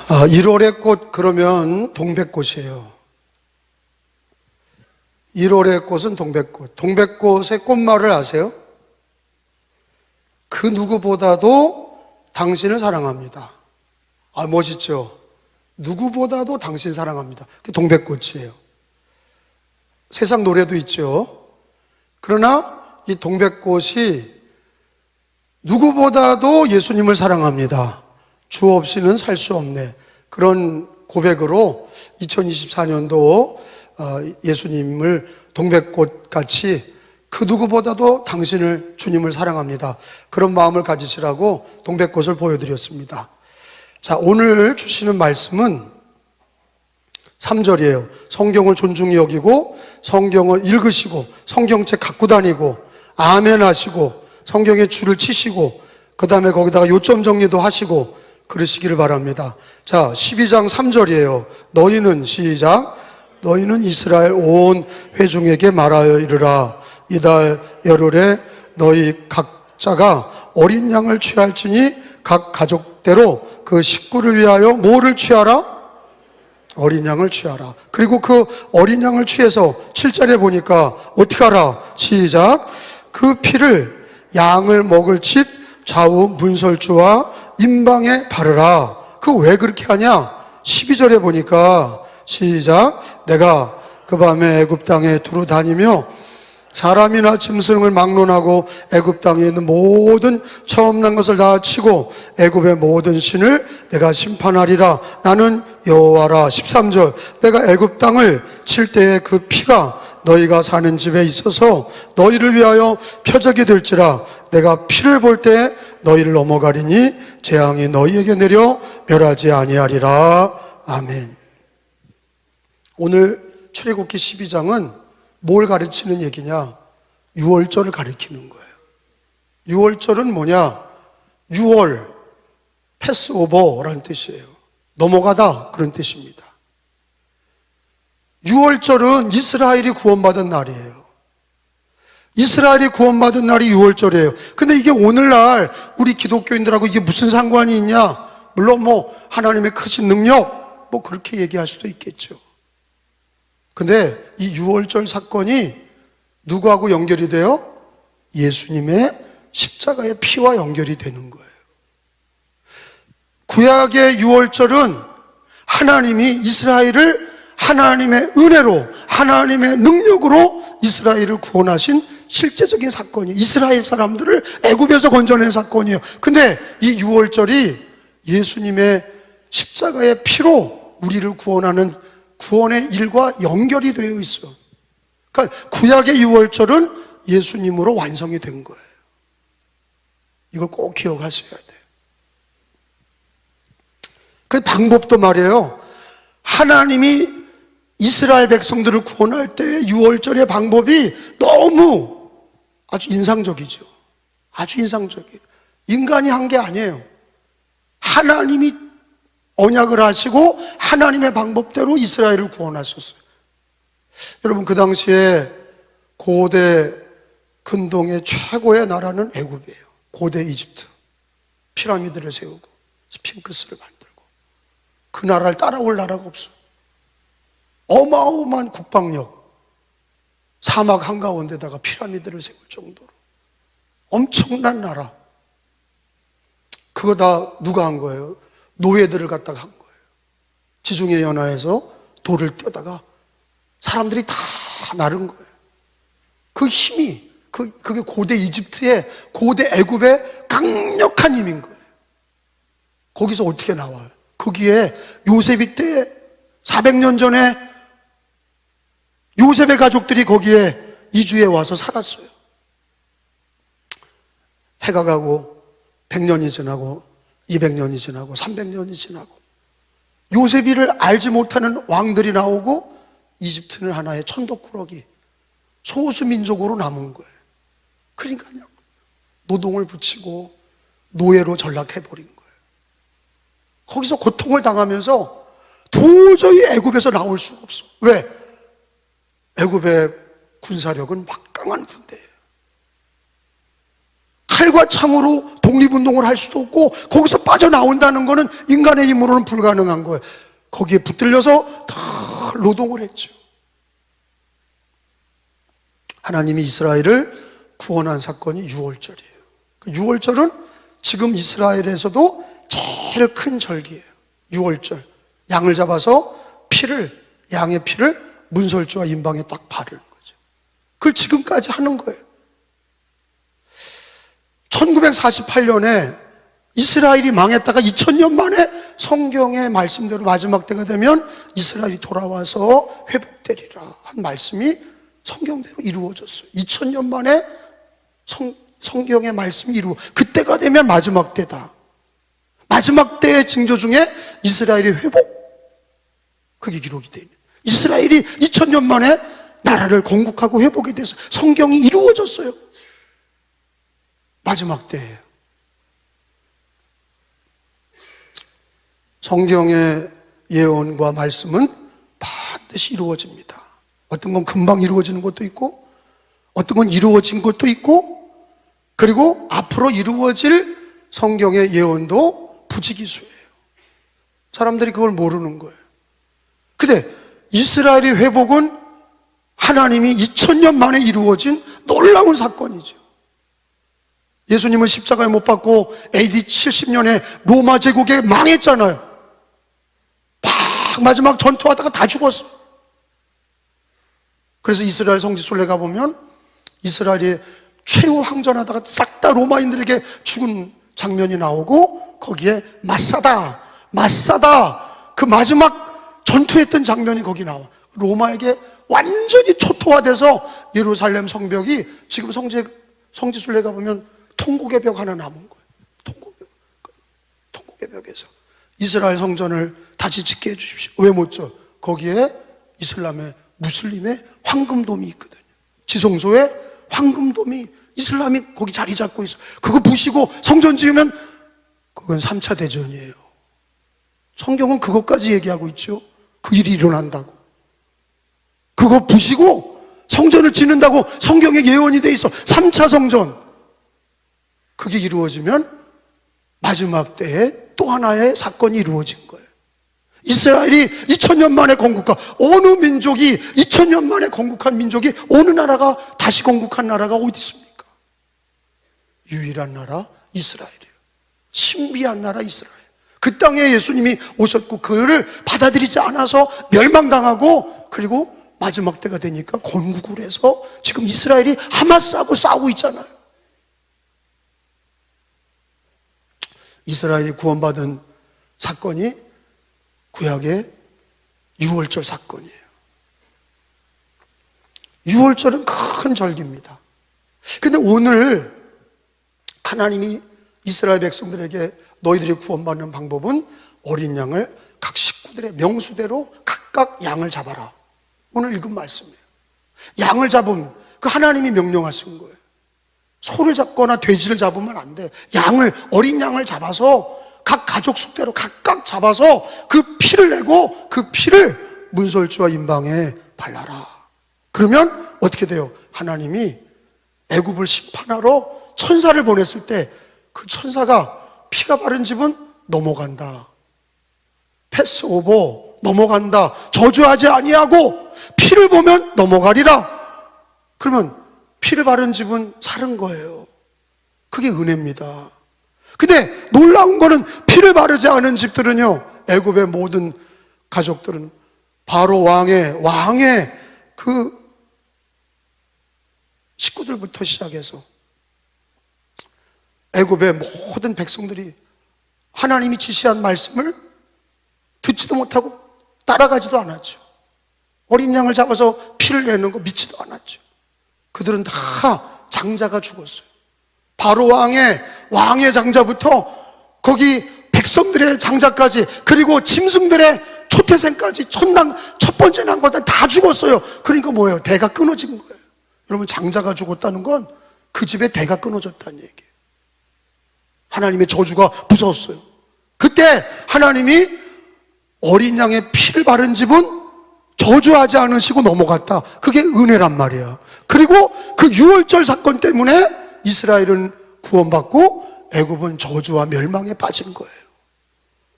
1월의 꽃 그러면 동백꽃이에요. 1월의 꽃은 동백꽃. 동백꽃의 꽃말을 아세요? 그 누구보다도 당신을 사랑합니다. 멋있죠? 누구보다도 당신 사랑합니다. 그게 동백꽃이에요. 세상 노래도 있죠. 그러나 이 동백꽃이 누구보다도 예수님을 사랑합니다. 주 없이는 살 수 없네. 그런 고백으로 2024년도 예수님을 동백꽃같이 그 누구보다도 당신을, 주님을 사랑합니다. 그런 마음을 가지시라고 동백꽃을 보여드렸습니다. 자, 오늘 주시는 말씀은 3절이에요. 성경을 존중히 여기고, 성경을 읽으시고, 성경책 갖고 다니고, 아멘 하시고, 성경에 줄을 치시고, 그 다음에 거기다가 요점 정리도 하시고, 그러시기를 바랍니다. 자, 12장 3절이에요. 너희는, 시작. 너희는 이스라엘 온 회중에게 말하여 이르라. 이달 열흘에 너희 각자가 어린 양을 취할지니 각 가족대로 그 식구를 위하여 뭐를 취하라? 어린 양을 취하라. 그리고 그 어린 양을 취해서 7절에 보니까 어떻게 하라? 시작. 그 피를 양을 먹을 집 좌우 문설주와 임방에 바르라. 그 왜 그렇게 하냐? 12절에 보니까 시작. 내가 그 밤에 애굽 땅에 두루 다니며 사람이나 짐승을 막론하고 애굽 땅에 있는 모든 처음 난 것을 다 치고 애굽의 모든 신을 내가 심판하리라. 나는 여호와라. 13절. 내가 애굽 땅을 칠 때에 그 피가 너희가 사는 집에 있어서 너희를 위하여 표적이 될지라. 내가 피를 볼 때 너희를 넘어가리니 재앙이 너희에게 내려 멸하지 아니하리라. 아멘. 오늘 출애굽기 12장은 뭘 가르치는 얘기냐? 6월절을 가르치는 거예요. 6월절은 뭐냐? 6월, 패스오버라는 뜻이에요. 넘어가다, 그런 뜻입니다. 6월절은 이스라엘이 구원받은 날이에요. 이스라엘이 구원받은 날이 6월절이에요. 근데 이게 오늘날 우리 기독교인들하고 이게 무슨 상관이 있냐? 물론 하나님의 크신 능력, 그렇게 얘기할 수도 있겠죠. 근데 이 6월절 사건이 누구하고 연결이 돼요? 예수님의 십자가의 피와 연결이 되는 거예요. 구약의 6월절은 하나님이 이스라엘을 하나님의 은혜로, 하나님의 능력으로 이스라엘을 구원하신 실제적인 사건이에요. 이스라엘 사람들을 애굽에서 건져낸 사건이에요. 근데 이 6월절이 예수님의 십자가의 피로 우리를 구원하는 구원의 일과 연결이 되어 있어. 그러니까 구약의 6월절은 예수님으로 완성이 된 거예요. 이걸 꼭 기억하셔야 돼요. 그 방법도 말이에요. 하나님이 이스라엘 백성들을 구원할 때의 6월절의 방법이 너무 아주 인상적이죠. 아주 인상적이에요. 인간이 한 게 아니에요. 하나님이 언약을 하시고 하나님의 방법대로 이스라엘을 구원하셨어요. 여러분, 그 당시에 고대 근동의 최고의 나라는 애굽이에요. 고대 이집트. 피라미드를 세우고 스핑크스를 만들고 그 나라를 따라올 나라가 없어요. 어마어마한 국방력, 사막 한가운데다가 피라미드를 세울 정도로 엄청난 나라. 그거 다 누가 한 거예요? 노예들을 갖다가 한 거예요. 지중해 연화에서 돌을 떼다가 사람들이 다 나른 거예요. 그 힘이, 그게 고대 이집트의, 고대 애굽의 강력한 힘인 거예요. 거기서 어떻게 나와요? 거기에 요셉이 때 400년 전에 요셉의 가족들이 거기에 이주해 와서 살았어요. 해가 가고 100년이 지나고 200년이 지나고 300년이 지나고 요셉이를 알지 못하는 왕들이 나오고 이집트는 하나의 천덕꾸러기, 소수민족으로 남은 거예요. 그러니까요, 노동을 붙이고 노예로 전락해버린 거예요. 거기서 고통을 당하면서 도저히 애굽에서 나올 수가 없어. 왜? 애굽의 군사력은 막강한 군대예요. 칼과 창으로 독립운동을 할 수도 없고 거기서 빠져나온다는 것은 인간의 힘으로는 불가능한 거예요. 거기에 붙들려서 다 노동을 했죠. 하나님이 이스라엘을 구원한 사건이 유월절이에요. 유월절은 지금 이스라엘에서도 제일 큰 절기예요. 유월절. 양을 잡아서 양의 피를 문설주와 임방에 딱 바르는 거죠. 그걸 지금까지 하는 거예요. 1948년에 이스라엘이 망했다가 2000년 만에 성경의 말씀대로 마지막 때가 되면 이스라엘이 돌아와서 회복되리라 한 말씀이 성경대로 이루어졌어요. 2000년 만에 성경의 말씀이 그때가 되면 마지막 때다. 마지막 때의 징조 중에 이스라엘의 회복, 그게 기록이 되어 있는. 이스라엘이 2000년 만에 나라를 건국하고 회복이 돼서 성경이 이루어졌어요. 마지막 때예요. 성경의 예언과 말씀은 반드시 이루어집니다. 어떤 건 금방 이루어지는 것도 있고, 어떤 건 이루어진 것도 있고, 그리고 앞으로 이루어질 성경의 예언도 부지기수예요. 사람들이 그걸 모르는 거예요. 근데 이스라엘의 회복은 하나님이 2000년 만에 이루어진 놀라운 사건이죠. 예수님은 십자가에 못 박고 AD 70년에 로마 제국에 망했잖아요. 막 마지막 전투하다가 다 죽었어요. 그래서 이스라엘 성지순례 가보면 이스라엘이 최후 항전하다가 싹 다 로마인들에게 죽은 장면이 나오고, 거기에 마사다 그 마지막 전투했던 장면이 거기 나와. 로마에게 완전히 초토화돼서 예루살렘 성벽이 지금 성지순례 가보면 통곡의 벽 하나 남은 거예요. 통곡의 벽에서 이스라엘 성전을 다시 짓게 해주십시오. 왜 못 져? 거기에 무슬림의 황금돔이 있거든요. 지성소에 황금돔이, 이슬람이 거기 자리 잡고 있어. 그거 부시고 성전 지으면 그건 3차 대전이에요. 성경은 그것까지 얘기하고 있죠. 그 일이 일어난다고. 그거 부시고 성전을 짓는다고 성경에 예언이 돼 있어. 3차 성전. 그게 이루어지면 마지막 때에 또 하나의 사건이 이루어진 거예요. 이스라엘이 2000년 만에 건국한, 어느 민족이 2000년 만에 건국한 민족이, 어느 나라가 다시 건국한 나라가 어디 있습니까? 유일한 나라 이스라엘이에요. 신비한 나라 이스라엘. 그 땅에 예수님이 오셨고 그를 받아들이지 않아서 멸망당하고, 그리고 마지막 때가 되니까 건국을 해서 지금 이스라엘이 하마스하고 싸우고 있잖아요. 이스라엘이 구원받은 사건이 구약의 유월절 사건이에요. 유월절은 큰 절기입니다. 근데 오늘 하나님이 이스라엘 백성들에게 너희들이 구원받는 방법은 어린 양을 각 식구들의 명수대로 각각 양을 잡아라. 오늘 읽은 말씀이에요. 양을 잡으면 그 하나님이 명령하신 거예요. 소를 잡거나 돼지를 잡으면 안 돼. 어린 양을 잡아서 각 가족 숙대로 각각 잡아서 그 피를 내고 그 피를 문설주와 임방에 발라라. 그러면 어떻게 돼요? 하나님이 애굽을 심판하러 천사를 보냈을 때 그 천사가 피가 바른 집은 넘어간다. 패스오버, 넘어간다. 저주하지 아니하고 피를 보면 넘어가리라. 그러면 피를 바른 집은 사는 거예요. 그게 은혜입니다. 근데 놀라운 거는 피를 바르지 않은 집들은요, 애굽의 모든 가족들은 바로 왕의 그 식구들부터 시작해서 애굽의 모든 백성들이 하나님이 지시한 말씀을 듣지도 못하고 따라가지도 않았죠. 어린 양을 잡아서 피를 내는 거 믿지도 않았죠. 그들은 다 장자가 죽었어요. 바로 왕의 장자부터 거기 백성들의 장자까지, 그리고 짐승들의 초태생까지 첫 번째 난 것들 다 죽었어요. 그러니까 뭐예요? 대가 끊어진 거예요. 여러분, 장자가 죽었다는 건 그 집의 대가 끊어졌다는 얘기예요. 하나님의 저주가 무서웠어요. 그때 하나님이 어린 양의 피를 바른 집은 저주하지 않으시고 넘어갔다. 그게 은혜란 말이야. 그리고 그 유월절 사건 때문에 이스라엘은 구원받고 애굽은 저주와 멸망에 빠진 거예요.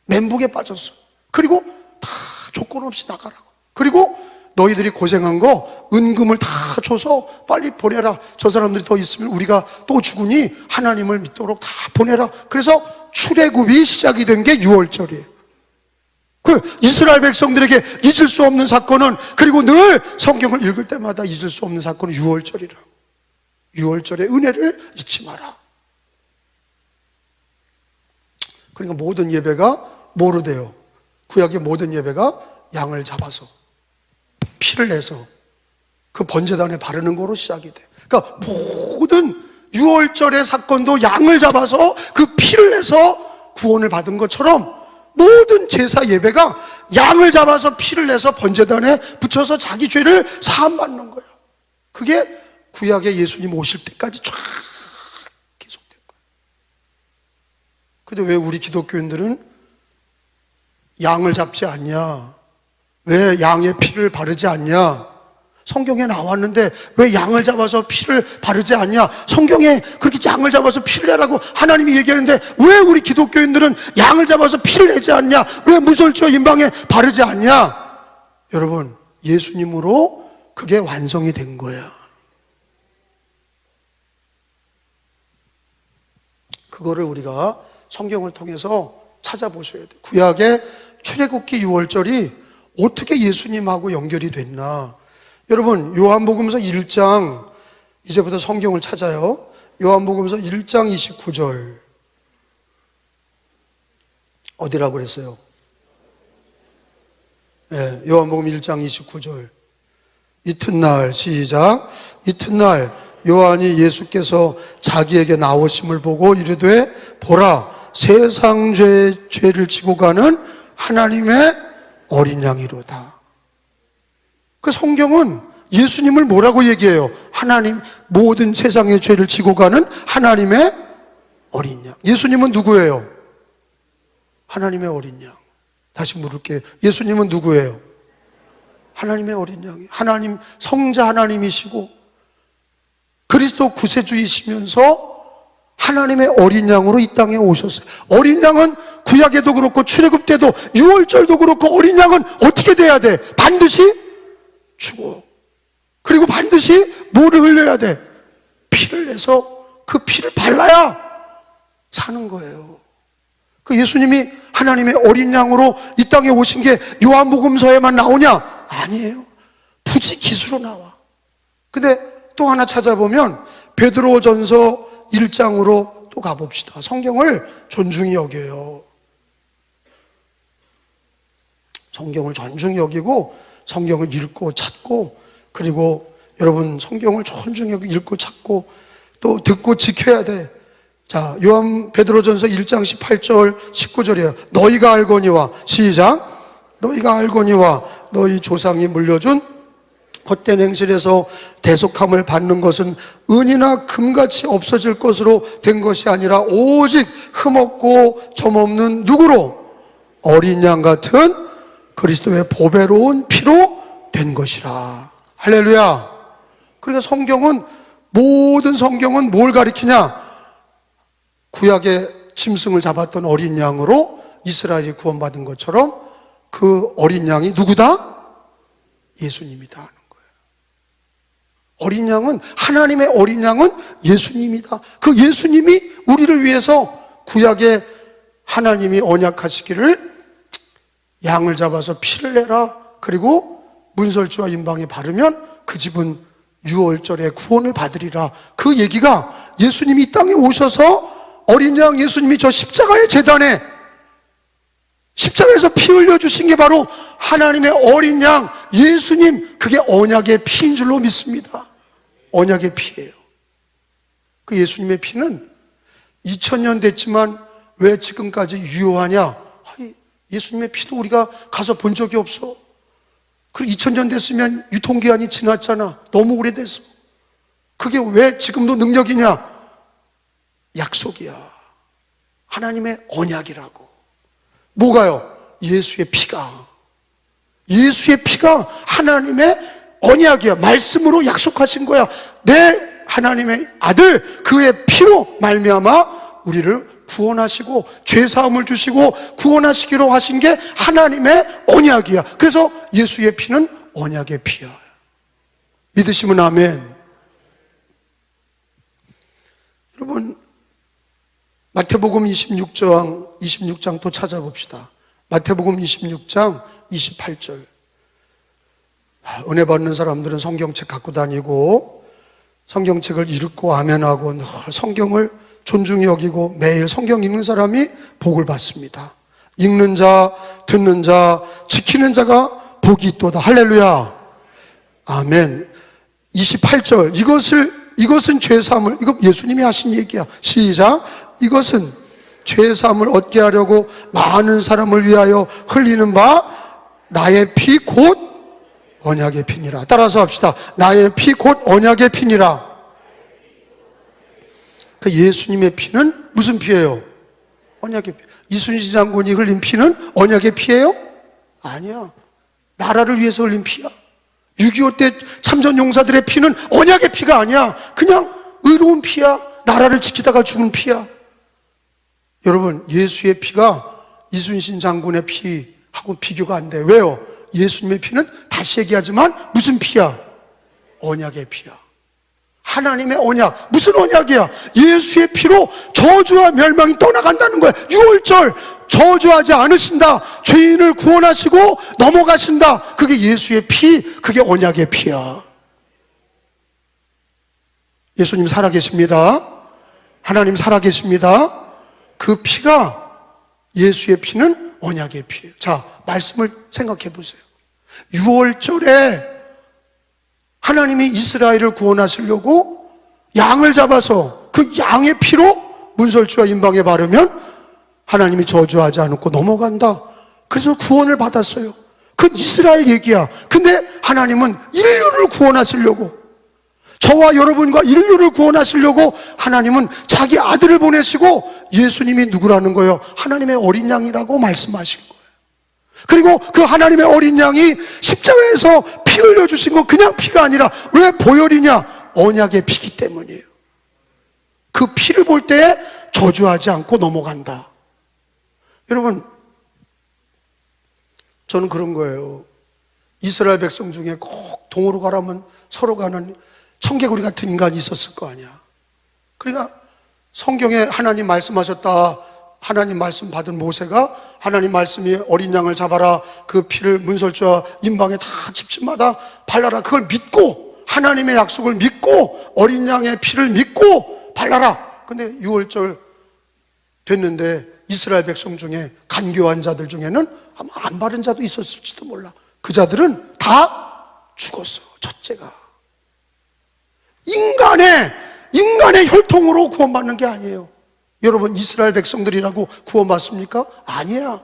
멘붕에 빠졌어. 그리고 다 조건 없이 나가라고. 그리고 너희들이 고생한 거 은금을 다 줘서 빨리 보내라. 저 사람들이 더 있으면 우리가 또 죽으니 하나님을 믿도록 다 보내라. 그래서 출애굽이 시작이 된 게 6월절이에요. 그 이스라엘 백성들에게 잊을 수 없는 사건은, 그리고 늘 성경을 읽을 때마다 잊을 수 없는 사건은 6월절이라. 6월절의 은혜를 잊지 마라. 그러니까 모든 예배가 뭐로 돼요? 구약의 모든 예배가 양을 잡아서 피를 내서 그 번제단에 바르는 거로 시작이 돼. 그러니까 모든 6월절의 사건도 양을 잡아서 그 피를 내서 구원을 받은 것처럼 모든 제사 예배가 양을 잡아서 피를 내서 번제단에 붙여서 자기 죄를 사함받는 거예요. 그게 구약의 예수님 오실 때까지 쫙 계속된 거예요. 근데 왜 우리 기독교인들은 양을 잡지 않냐? 왜 양의 피를 바르지 않냐? 성경에 나왔는데 왜 양을 잡아서 피를 바르지 않냐? 성경에 그렇게 양을 잡아서 피를 내라고 하나님이 얘기하는데 왜 우리 기독교인들은 양을 잡아서 피를 내지 않냐? 왜 무설주와 임방에 바르지 않냐? 여러분, 예수님으로 그게 완성이 된 거야. 그거를 우리가 성경을 통해서 찾아보셔야 돼요. 구약의 출애굽기 6월절이 어떻게 예수님하고 연결이 됐나? 여러분, 요한복음서 1장, 이제부터 성경을 찾아요. 요한복음서 1장 29절. 어디라고 그랬어요? 네, 요한복음 1장 29절. 이튿날, 시작. 이튿날 요한이 예수께서 자기에게 나오심을 보고 이르되 보라, 세상 죄를 지고 가는 하나님의 어린 양이로다. 그 성경은 예수님을 뭐라고 얘기해요? 하나님, 모든 세상의 죄를 지고 가는 하나님의 어린 양. 예수님은 누구예요? 하나님의 어린 양. 다시 물을게요. 예수님은 누구예요? 하나님의 어린 양이에요. 하나님, 성자 하나님이시고 그리스도 구세주이시면서 하나님의 어린 양으로 이 땅에 오셨어요. 어린 양은 구약에도 그렇고 출애굽 때도 6월절도 그렇고 어린 양은 어떻게 돼야 돼? 반드시 죽어. 그리고 반드시 뭐를 흘려야 돼? 피를 내서 그 피를 발라야 사는 거예요. 그 예수님이 하나님의 어린 양으로 이 땅에 오신 게 요한복음서에만 나오냐? 아니에요. 부지기수로 나와. 근데 또 하나 찾아보면 베드로전서 1장으로 또 가봅시다. 성경을 존중히 여겨요. 성경을 존중히 여기고 성경을 읽고 찾고, 그리고 여러분 성경을 존중히 여기고 읽고 찾고 또 듣고 지켜야 돼. 자, 베드로전서 1장 18절 19절이에요. 너희가 알거니와, 시작. 너희가 알거니와 너희 조상이 물려준 헛된 행실에서 대속함을 받는 것은 은이나 금같이 없어질 것으로 된 것이 아니라 오직 흠없고 점없는 누구로? 어린 양 같은 그리스도의 보배로운 피로 된 것이라. 할렐루야. 그러니까 성경은, 모든 성경은 뭘 가리키냐? 구약의 짐승을 잡았던 어린 양으로 이스라엘이 구원받은 것처럼 그 어린 양이 누구다? 예수님이다 하는 거예요. 어린 양은, 하나님의 어린 양은 예수님이다. 그 예수님이 우리를 위해서 구약에 하나님이 언약하시기를 양을 잡아서 피를 내라. 그리고 문설주와 임방에 바르면 그 집은 6월절에 구원을 받으리라. 그 얘기가 예수님이 이 땅에 오셔서 어린 양 예수님이 저 십자가의 제단에 십자가에서 피 흘려주신 게 바로 하나님의 어린 양 예수님, 그게 언약의 피인 줄로 믿습니다. 언약의 피예요. 그 예수님의 피는 2000년 됐지만 왜 지금까지 유효하냐? 예수님의 피도 우리가 가서 본 적이 없어. 그리고 2000년 됐으면 유통기한이 지났잖아. 너무 오래됐어. 그게 왜 지금도 능력이냐? 약속이야. 하나님의 언약이라고. 뭐가요? 예수의 피가. 예수의 피가 하나님의 언약이야. 말씀으로 약속하신 거야. 내 하나님의 아들 그의 피로 말미암아 우리를 구원하시고 죄사함을 주시고 구원하시기로 하신 게 하나님의 언약이야. 그래서 예수의 피는 언약의 피야. 믿으시면 아멘. 여러분, 마태복음 26장 또 찾아봅시다. 마태복음 26장 28절. 은혜 받는 사람들은 성경책 갖고 다니고 성경책을 읽고 아멘하고 늘 성경을 존중히 여기고 매일 성경 읽는 사람이 복을 받습니다. 읽는 자, 듣는 자, 지키는 자가 복이 있도다. 할렐루야. 아멘. 28절. 이것은 죄사함을, 이거 예수님이 하신 얘기야. 시작. 이것은 죄사함을 얻게 하려고 많은 사람을 위하여 흘리는 바 나의 피 곧 언약의 피니라. 따라서 합시다. 나의 피 곧 언약의 피니라. 그 예수님의 피는 무슨 피예요? 언약의 피. 이순신 장군이 흘린 피는 언약의 피예요? 아니야. 나라를 위해서 흘린 피야. 6.25 때 참전 용사들의 피는 언약의 피가 아니야. 그냥 의로운 피야. 나라를 지키다가 죽은 피야. 여러분, 예수의 피가 이순신 장군의 피하고 비교가 안 돼. 왜요? 예수님의 피는 다시 얘기하지만 무슨 피야? 언약의 피야. 하나님의 언약. 무슨 언약이야? 예수의 피로 저주와 멸망이 떠나간다는 거야. 6월절 저주하지 않으신다. 죄인을 구원하시고 넘어가신다. 그게 예수의 피, 그게 언약의 피야. 예수님 살아계십니다. 하나님 살아계십니다. 그 피가, 예수의 피는 언약의 피예요. 자, 말씀을 생각해 보세요. 6월절에 하나님이 이스라엘을 구원하시려고 양을 잡아서 그 양의 피로 문설주와 임방에 바르면 하나님이 저주하지 않고 넘어간다. 그래서 구원을 받았어요. 그 이스라엘 얘기야. 근데 하나님은 인류를 구원하시려고, 저와 여러분과 인류를 구원하시려고 하나님은 자기 아들을 보내시고, 예수님이 누구라는 거예요? 하나님의 어린 양이라고 말씀하신 거예요. 그리고 그 하나님의 어린 양이 십자가에서 피 흘려주신 건 그냥 피가 아니라 왜 보혈이냐? 언약의 피기 때문이에요. 그 피를 볼 때 저주하지 않고 넘어간다. 여러분, 저는 그런 거예요. 이스라엘 백성 중에 꼭 동으로 가라면 서로 가는 청개구리 같은 인간이 있었을 거 아니야. 그러니까 성경에 하나님 말씀하셨다, 하나님 말씀 받은 모세가 하나님 말씀이 어린 양을 잡아라, 그 피를 문설주와 임방에 다 집집마다 발라라, 그걸 믿고 하나님의 약속을 믿고 어린 양의 피를 믿고 발라라. 근데 6월절 됐는데 이스라엘 백성 중에 간교한 자들 중에는 아마 안 바른 자도 있었을지도 몰라. 그 자들은 다 죽었어. 첫째가 인간의 혈통으로 구원받는 게 아니에요. 여러분, 이스라엘 백성들이라고 구원받습니까? 아니야.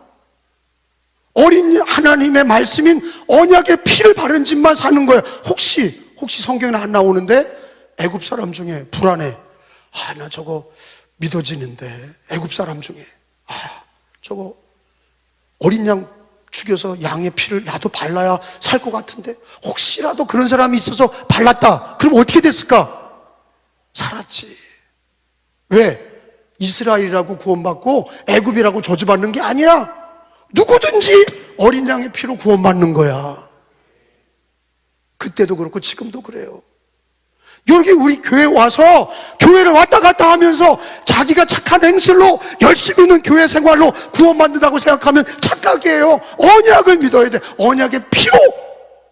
어린 하나님의 말씀인 언약의 피를 바른 집만 사는 거예요. 혹시 성경에 안 나오는데 애굽 사람 중에 불안해. 나 저거 믿어지는데, 애굽 사람 중에 저거 어린 양 죽여서 양의 피를 나도 발라야 살 것 같은데, 혹시라도 그런 사람이 있어서 발랐다. 그럼 어떻게 됐을까? 살았지. 왜? 이스라엘이라고 구원받고 애굽이라고 저주받는 게 아니야. 누구든지 어린 양의 피로 구원받는 거야. 그때도 그렇고 지금도 그래요. 여기 우리 교회 와서 교회를 왔다 갔다 하면서 자기가 착한 행실로 열심히 있는 교회 생활로 구원받는다고 생각하면 착각이에요. 언약을 믿어야 돼. 언약의 피로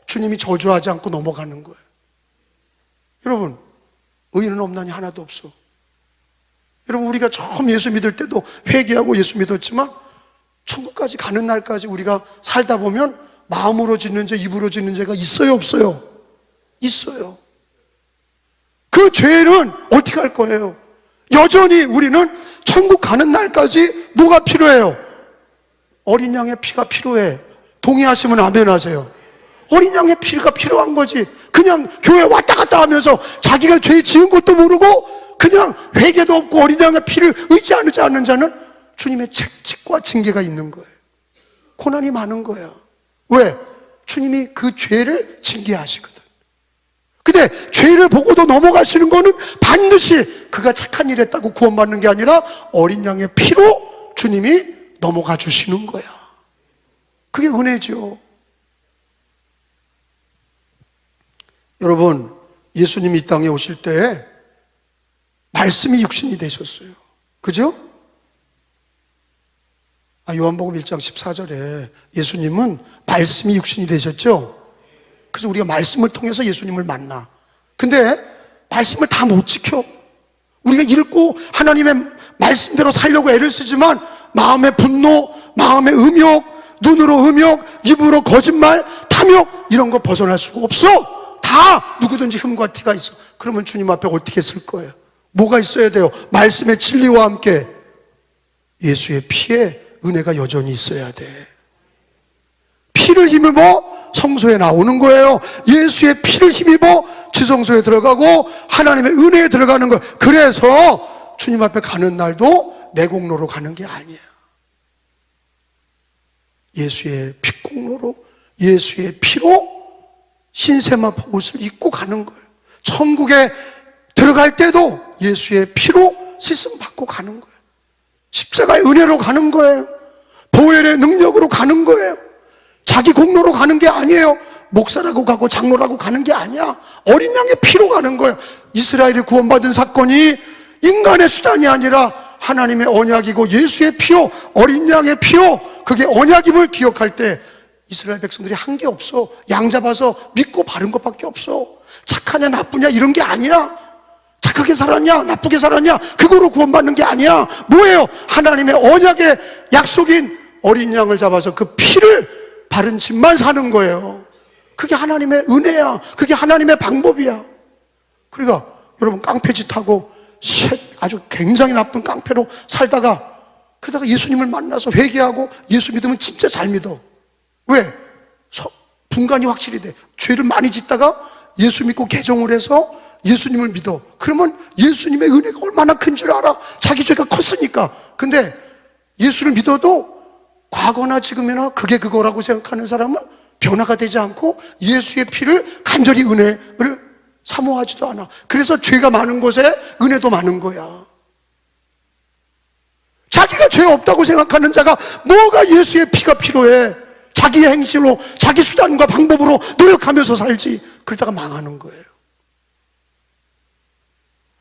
주님이 저주하지 않고 넘어가는 거예요. 여러분, 의인은 없나니 하나도 없어. 여러분, 우리가 처음 예수 믿을 때도 회개하고 예수 믿었지만 천국까지 가는 날까지 우리가 살다 보면 마음으로 짓는 죄, 입으로 짓는 죄가 있어요, 없어요? 있어요. 그 죄는 어떻게 할 거예요? 여전히 우리는 천국 가는 날까지 뭐가 필요해요? 어린 양의 피가 필요해. 동의하시면 아멘 하세요. 어린 양의 피가 필요한 거지. 그냥 교회 왔다 갔다 하면서 자기가 죄 지은 것도 모르고 그냥 회개도 없고 어린 양의 피를 의지하지 않는 자는 주님의 책찍과 징계가 있는 거예요. 고난이 많은 거야. 왜? 주님이 그 죄를 징계하시거든. 근데 죄를 보고도 넘어가시는 거는 반드시 그가 착한 일 했다고 구원받는 게 아니라 어린 양의 피로 주님이 넘어가 주시는 거야. 그게 은혜죠. 여러분, 예수님이 이 땅에 오실 때 말씀이 육신이 되셨어요. 그죠? 요한복음 1장 14절에 예수님은 말씀이 육신이 되셨죠? 그래서 우리가 말씀을 통해서 예수님을 만나. 근데 말씀을 다 못 지켜. 우리가 읽고 하나님의 말씀대로 살려고 애를 쓰지만 마음의 분노, 마음의 음욕, 눈으로 음욕, 입으로 거짓말, 탐욕 이런 거 벗어날 수가 없어. 다 누구든지 흠과 티가 있어. 그러면 주님 앞에 어떻게 쓸 거예요? 뭐가 있어야 돼요? 말씀의 진리와 함께 예수의 피에 은혜가 여전히 있어야 돼. 피를 힘입어 성소에 나오는 거예요. 예수의 피를 힘입어 지성소에 들어가고 하나님의 은혜에 들어가는 거예요. 그래서 주님 앞에 가는 날도 내 공로로 가는 게 아니에요. 예수의 피공로로, 예수의 피로 신세마 복옷을 입고 가는 거예요. 천국에 들어갈 때도 예수의 피로 씻음 받고 가는 거예요. 십자가의 은혜로 가는 거예요. 보혈의 능력으로 가는 거예요. 자기 공로로 가는 게 아니에요. 목사라고 가고 장로라고 가는 게 아니야. 어린 양의 피로 가는 거예요. 이스라엘이 구원받은 사건이 인간의 수단이 아니라 하나님의 언약이고 예수의 피요, 어린 양의 피요, 그게 언약임을 기억할 때 이스라엘 백성들이 한 게 없어. 양 잡아서 믿고 바른 것밖에 없어. 착하냐 나쁘냐 이런 게 아니야. 착하게 살았냐 나쁘게 살았냐 그거로 구원받는 게 아니야. 뭐예요? 하나님의 언약의 약속인 어린 양을 잡아서 그 피를 바른 집만 사는 거예요. 그게 하나님의 은혜야. 그게 하나님의 방법이야. 그러니까 여러분 깡패짓하고 아주 굉장히 나쁜 깡패로 살다가 그러다가 예수님을 만나서 회개하고 예수 믿으면 진짜 잘 믿어. 왜? 분간이 확실히 돼. 죄를 많이 짓다가 예수 믿고 개종을 해서 예수님을 믿어. 그러면 예수님의 은혜가 얼마나 큰 줄 알아. 자기 죄가 컸으니까. 근데 예수를 믿어도 과거나 지금이나 그게 그거라고 생각하는 사람은 변화가 되지 않고 예수의 피를 간절히 은혜를 사모하지도 않아. 그래서 죄가 많은 곳에 은혜도 많은 거야. 자기가 죄 없다고 생각하는 자가 뭐가 예수의 피가 필요해. 자기의 행실로 자기 수단과 방법으로 노력하면서 살지. 그러다가 망하는 거예요.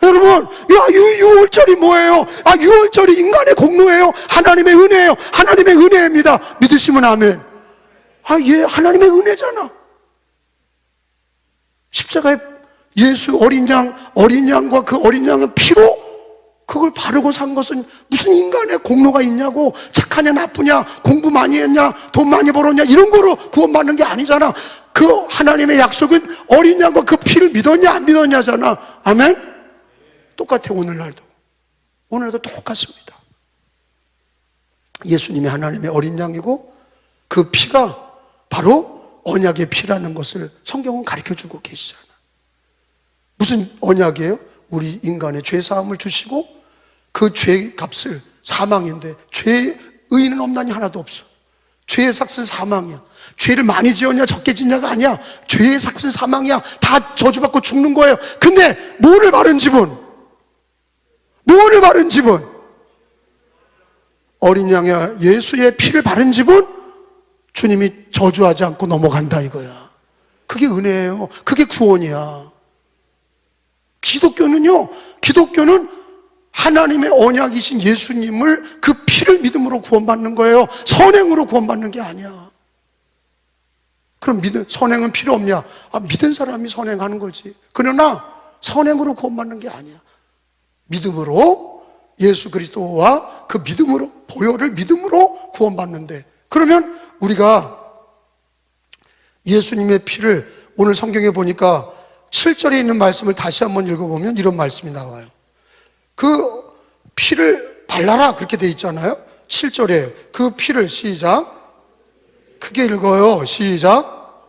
여러분, 유월절이 뭐예요? 6월절이 인간의 공로예요? 하나님의 은혜예요? 하나님의 은혜입니다. 믿으시면 아멘. 예, 하나님의 은혜잖아. 십자가에 예수 어린 양과 그 어린 양의 피로 그걸 바르고 산 것은 무슨 인간의 공로가 있냐고. 착하냐 나쁘냐, 공부 많이 했냐, 돈 많이 벌었냐 이런 거로 구원받는 게 아니잖아. 그 하나님의 약속은 어린 양과 그 피를 믿었냐 안 믿었냐잖아. 아멘. 똑같아. 오늘날도 똑같습니다. 예수님이 하나님의 어린 양이고 그 피가 바로 언약의 피라는 것을 성경은 가르쳐주고 계시잖아. 무슨 언약이에요? 우리 인간의 죄사함을 주시고 그 죄 값을 사망인데 죄의 의인은 없나니 하나도 없어. 죄의 삭은 사망이야. 죄를 많이 지었냐 적게 짓냐가 아니야. 죄의 삭은 사망이야. 다 저주받고 죽는 거예요. 근데 뭐를 바른 집은 어린 양의 예수의 피를 바른 집은 주님이 저주하지 않고 넘어간다 이거야. 그게 은혜예요. 그게 구원이야. 기독교는 하나님의 언약이신 예수님을 그 피를 믿음으로 구원받는 거예요. 선행으로 구원받는 게 아니야. 그럼 선행은 필요 없냐? 믿은 사람이 선행하는 거지. 그러나 선행으로 구원받는 게 아니야. 믿음으로, 예수 그리스도와 그 믿음으로, 보혈을 믿음으로 구원받는데, 그러면 우리가 예수님의 피를 오늘 성경에 보니까 7절에 있는 말씀을 다시 한번 읽어보면 이런 말씀이 나와요. 그 피를 발라라 그렇게 돼 있잖아요. 7절에 그 피를 시작, 크게 읽어요. 시작.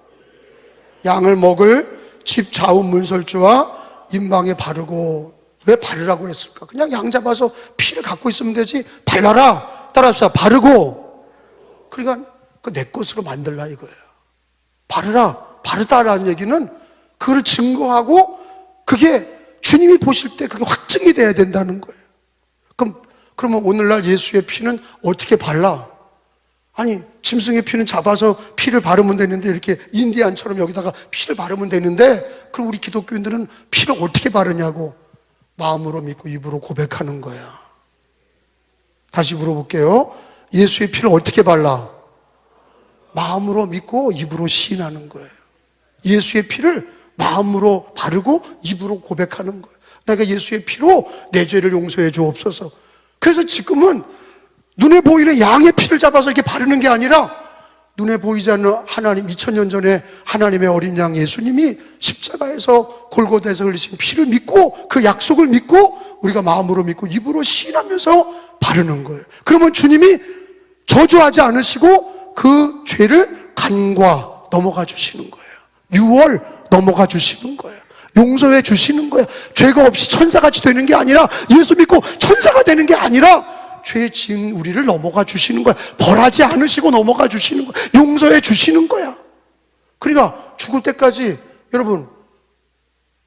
양을 먹을 집 좌우 문설주와 임방에 바르고. 왜 바르라고 했을까? 그냥 양 잡아서 피를 갖고 있으면 되지. 발라라. 따라합시다. 바르고. 그러니까 그 내 것으로 만들라 이거예요. 바르라. 바르다라는 얘기는 그걸 증거하고 그게 주님이 보실 때 그게 확증이 돼야 된다는 거예요. 그러면 오늘날 예수의 피는 어떻게 발라? 아니, 짐승의 피는 잡아서 피를 바르면 되는데, 이렇게 인디안처럼 여기다가 피를 바르면 되는데, 그럼 우리 기독교인들은 피를 어떻게 바르냐고? 마음으로 믿고 입으로 고백하는 거야. 다시 물어볼게요. 예수의 피를 어떻게 발라? 마음으로 믿고 입으로 시인하는 거예요. 예수의 피를 마음으로 바르고 입으로 고백하는 거예요. 내가 예수의 피로 내 죄를 용서해 주옵소서. 그래서 지금은 눈에 보이는 양의 피를 잡아서 이렇게 바르는 게 아니라 눈에 보이지 않는 하나님, 2000년 전에 하나님의 어린 양 예수님이 십자가에서 골고다에서 흘리신 피를 믿고 그 약속을 믿고 우리가 마음으로 믿고 입으로 시인하면서 바르는 거예요. 그러면 주님이 저주하지 않으시고 그 죄를 간과 넘어가 주시는 거예요. 6월 넘어가 주시는 거예요. 용서해 주시는 거예요. 죄가 없이 천사같이 되는 게 아니라, 예수 믿고 천사가 되는 게 아니라 죄 지은 우리를 넘어가 주시는 거야. 벌하지 않으시고 넘어가 주시는 거야. 용서해 주시는 거야. 그러니까 죽을 때까지 여러분,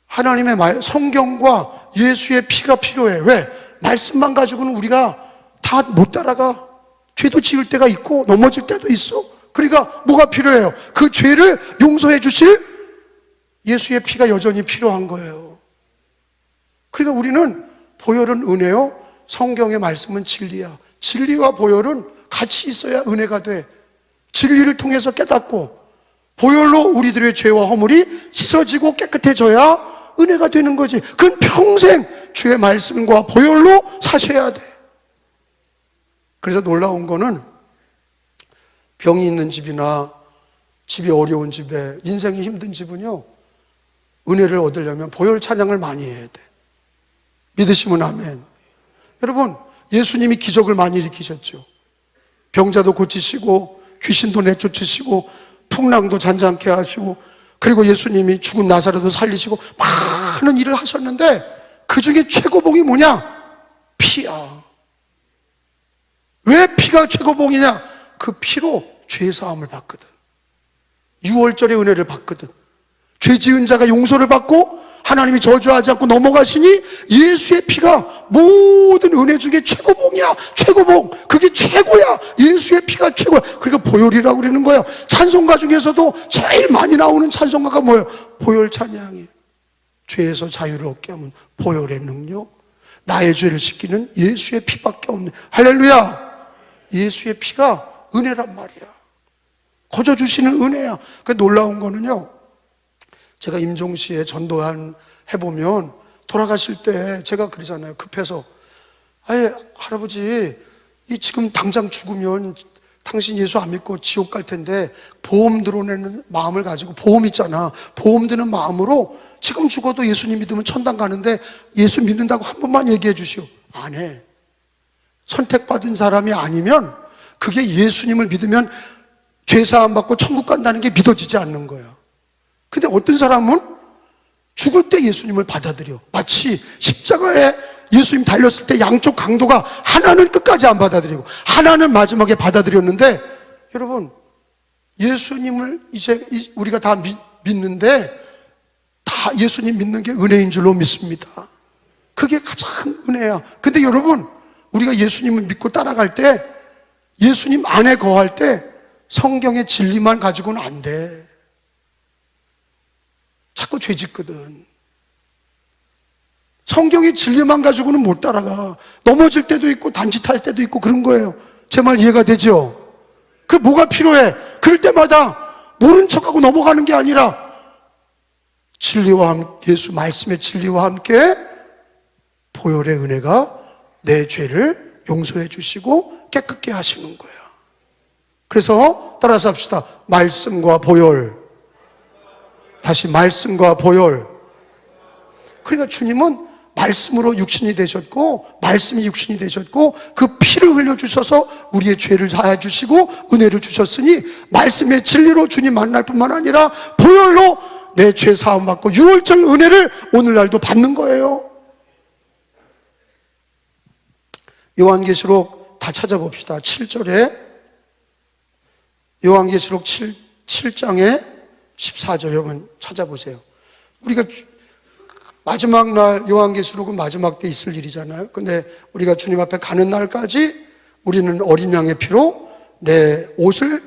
하나님의 말, 성경과 예수의 피가 필요해. 왜? 말씀만 가지고는 우리가 다 못 따라가. 죄도 지을 때가 있고 넘어질 때도 있어. 그러니까 뭐가 필요해요? 그 죄를 용서해 주실 예수의 피가 여전히 필요한 거예요. 그러니까 우리는 보혈은 은혜요, 성경의 말씀은 진리야. 진리와 보혈은 같이 있어야 은혜가 돼. 진리를 통해서 깨닫고 보혈로 우리들의 죄와 허물이 씻어지고 깨끗해져야 은혜가 되는 거지. 그건 평생 주의 말씀과 보혈로 사셔야 돼. 그래서 놀라운 거는 병이 있는 집이나 집이 어려운 집에, 인생이 힘든 집은요, 은혜를 얻으려면 보혈 찬양을 많이 해야 돼. 믿으시면 아멘. 여러분, 예수님이 기적을 많이 일으키셨죠. 병자도 고치시고 귀신도 내쫓으시고 풍랑도 잔잔케 하시고, 그리고 예수님이 죽은 나사로도 살리시고 많은 일을 하셨는데 그 중에 최고봉이 뭐냐? 피야. 왜 피가 최고봉이냐? 그 피로 죄사함을 받거든. 6월절의 은혜를 받거든. 죄 지은 자가 용서를 받고 하나님이 저주하지 않고 넘어가시니 예수의 피가 모든 은혜 중에 최고봉이야. 최고봉. 그게 최고야. 예수의 피가 최고야. 그러니까 보혈이라고 그러는 거야. 찬송가 중에서도 제일 많이 나오는 찬송가가 뭐예요? 보혈 찬양이에요. 죄에서 자유를 얻게 하면 보혈의 능력, 나의 죄를 씻기는 예수의 피밖에 없네. 할렐루야. 예수의 피가 은혜란 말이야. 거저 주시는 은혜야. 그 놀라운 거는요, 제가 임종시에 전도한 해보면 돌아가실 때 제가 그러잖아요. 급해서, 아예 할아버지, 이 지금 당장 죽으면 당신 예수 안 믿고 지옥 갈 텐데 보험 들어내는 마음을 가지고, 보험 있잖아, 보험 드는 마음으로 지금 죽어도 예수님 믿으면 천당 가는데 예수 믿는다고 한 번만 얘기해 주시오. 안 해. 선택받은 사람이 아니면, 그게 예수님을 믿으면 죄사함 받고 천국 간다는 게 믿어지지 않는 거야. 근데 어떤 사람은 죽을 때 예수님을 받아들여. 마치 십자가에 예수님 달렸을 때 양쪽 강도가 하나는 끝까지 안 받아들이고 하나는 마지막에 받아들였는데, 여러분, 예수님을 이제 우리가 다 믿는데 다 예수님 믿는 게 은혜인 줄로 믿습니다. 그게 가장 은혜야. 근데 여러분, 우리가 예수님을 믿고 따라갈 때, 예수님 안에 거할 때 성경의 진리만 가지고는 안 돼. 자꾸 죄 짓거든. 성경의 진리만 가지고는 못 따라가. 넘어질 때도 있고 단짓할 때도 있고 그런 거예요. 제 말 이해가 되죠? 그 뭐가 필요해? 그럴 때마다 모른 척하고 넘어가는 게 아니라 진리와 함께, 예수 말씀의 진리와 함께 보혈의 은혜가 내 죄를 용서해 주시고 깨끗게 하시는 거예요. 그래서 따라서 합시다. 말씀과 보혈. 다시 말씀과 보혈. 그러니까 주님은 말씀으로 육신이 되셨고, 말씀이 육신이 되셨고, 그 피를 흘려주셔서 우리의 죄를 사해 주시고 은혜를 주셨으니, 말씀의 진리로 주님 만날 뿐만 아니라 보혈로 내 죄 사함 받고 6월절 은혜를 오늘날도 받는 거예요. 요한계시록 다 찾아봅시다. 7절에, 요한계시록 7장에 14절 여러분 찾아보세요. 우리가 마지막 날 요한계시록은 마지막 때 있을 일이잖아요. 근데 우리가 주님 앞에 가는 날까지 우리는 어린 양의 피로 내 옷을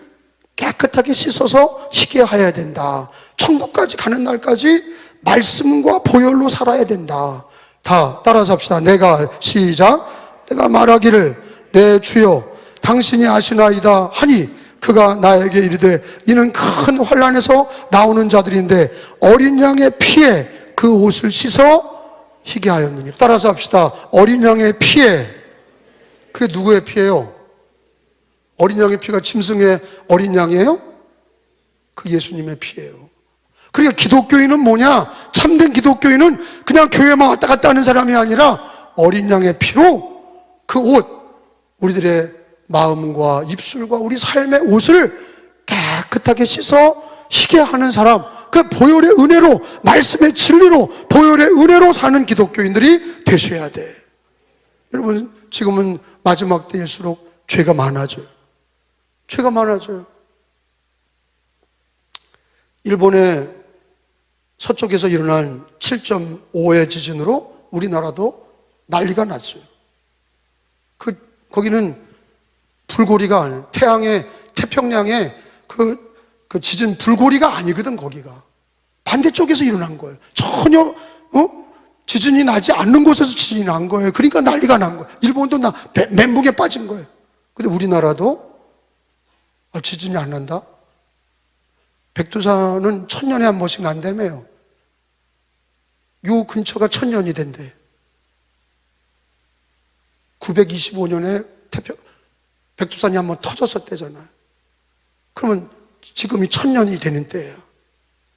깨끗하게 씻어서 희게 하여야 된다. 천국까지 가는 날까지 말씀과 보혈로 살아야 된다. 다 따라서 합시다. 내가 시작. 내가 말하기를 내 주여 당신이 아시나이다 하니 그가 나에게 이르되 이는 큰 환난에서 나오는 자들인데 어린 양의 피에 그 옷을 씻어 희게 하였느니라. 따라서 합시다. 어린 양의 피에. 그게 누구의 피예요? 어린 양의 피가 짐승의 어린 양이에요? 그 예수님의 피예요. 그러니까 기독교인은 뭐냐? 참된 기독교인은 그냥 교회만 왔다 갔다 하는 사람이 아니라 어린 양의 피로 그 옷, 우리들의 마음과 입술과 우리 삶의 옷을 깨끗하게 씻어 희게 하는 사람, 그 보혈의 은혜로, 말씀의 진리로, 보혈의 은혜로 사는 기독교인들이 되셔야 돼. 여러분, 지금은 마지막 때일수록 죄가 많아져요. 죄가 많아져요. 일본의 서쪽에서 일어난 7.5의 지진으로 우리나라도 난리가 났어요. 거기는 불고리가 아니에요. 태평양에 그 지진 불고리가 아니거든, 거기가. 반대쪽에서 일어난 거예요. 전혀, 지진이 나지 않는 곳에서 지진이 난 거예요. 그러니까 난리가 난 거예요. 일본도 멘붕에 빠진 거예요. 근데 우리나라도 지진이 안 난다? 백두산은 1000년에 한 번씩 난다며요. 요 근처가 1000년이 된대. 925년에 백두산이 한 번 터졌었대잖아요. 그러면 지금이 1000년이 되는 때예요.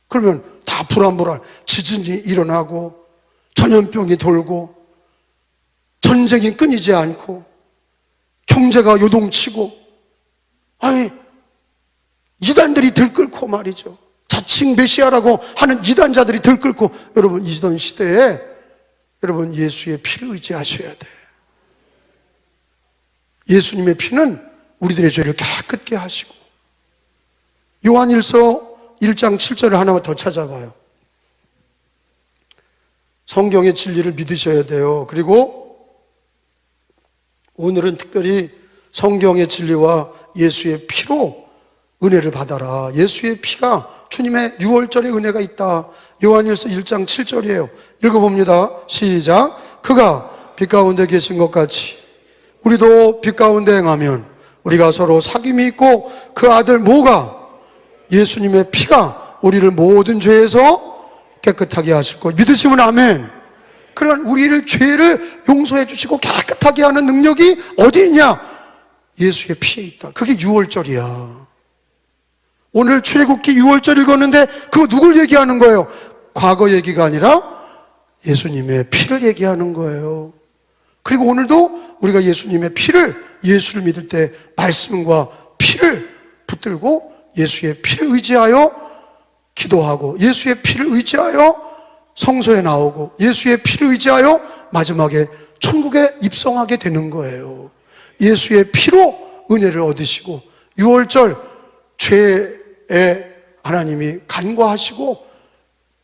그러면 다 불안불안, 지진이 일어나고 전염병이 돌고 전쟁이 끊이지 않고 경제가 요동치고, 아니 이단들이 들끓고 말이죠. 자칭 메시아라고 하는 이단자들이 들끓고. 여러분, 이전 시대에 여러분 예수의 피를 의지하셔야 돼. 예수님의 피는 우리들의 죄를 깨끗게 하시고. 요한일서 1장 7절을 하나만 더 찾아봐요. 성경의 진리를 믿으셔야 돼요. 그리고 오늘은 특별히 성경의 진리와 예수의 피로 은혜를 받아라. 예수의 피가, 주님의 6월절의 은혜가 있다. 요한일서 1장 7절이에요. 읽어봅니다. 시작. 그가 빛 가운데 계신 것 같이 우리도 빛 가운데 행하면 우리가 서로 사귐이 있고 그 아들 모가 예수님의 피가 우리를 모든 죄에서 깨끗하게 하실 것. 믿으시면 아멘. 그러나 우리를 죄를 용서해 주시고 깨끗하게 하는 능력이 어디 있냐? 예수의 피에 있다. 그게 6월절이야. 오늘 출애굽기 6월절 읽었는데 그거 누굴 얘기하는 거예요? 과거 얘기가 아니라 예수님의 피를 얘기하는 거예요. 그리고 오늘도 우리가 예수님의 피를, 예수를 믿을 때 말씀과 피를 붙들고 예수의 피를 의지하여 기도하고 예수의 피를 의지하여 성소에 나오고 예수의 피를 의지하여 마지막에 천국에 입성하게 되는 거예요. 예수의 피로 은혜를 얻으시고 6월절 죄에 하나님이 간과하시고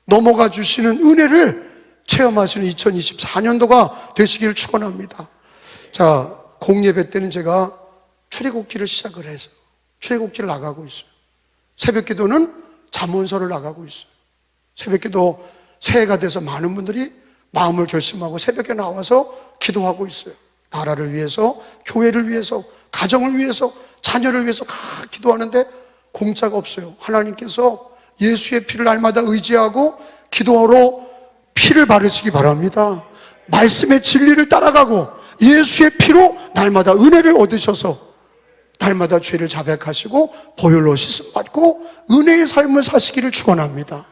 넘어가 주시는 은혜를 체험하시는 2024년도가 되시기를 축원합니다. 자, 공예배 때는 제가 출애굽기를 시작을 해서 출애굽기를 나가고 있어요. 새벽기도는 잠언서를 나가고 있어요. 새벽기도 새해가 돼서 많은 분들이 마음을 결심하고 새벽에 나와서 기도하고 있어요. 나라를 위해서, 교회를 위해서, 가정을 위해서, 자녀를 위해서 다 기도하는데 공짜가 없어요. 하나님께서 예수의 피를 날마다 의지하고 기도하러 피를 바르시기 바랍니다. 말씀의 진리를 따라가고 예수의 피로 날마다 은혜를 얻으셔서 날마다 죄를 자백하시고 보혈로 씻음받고 은혜의 삶을 사시기를 축원합니다.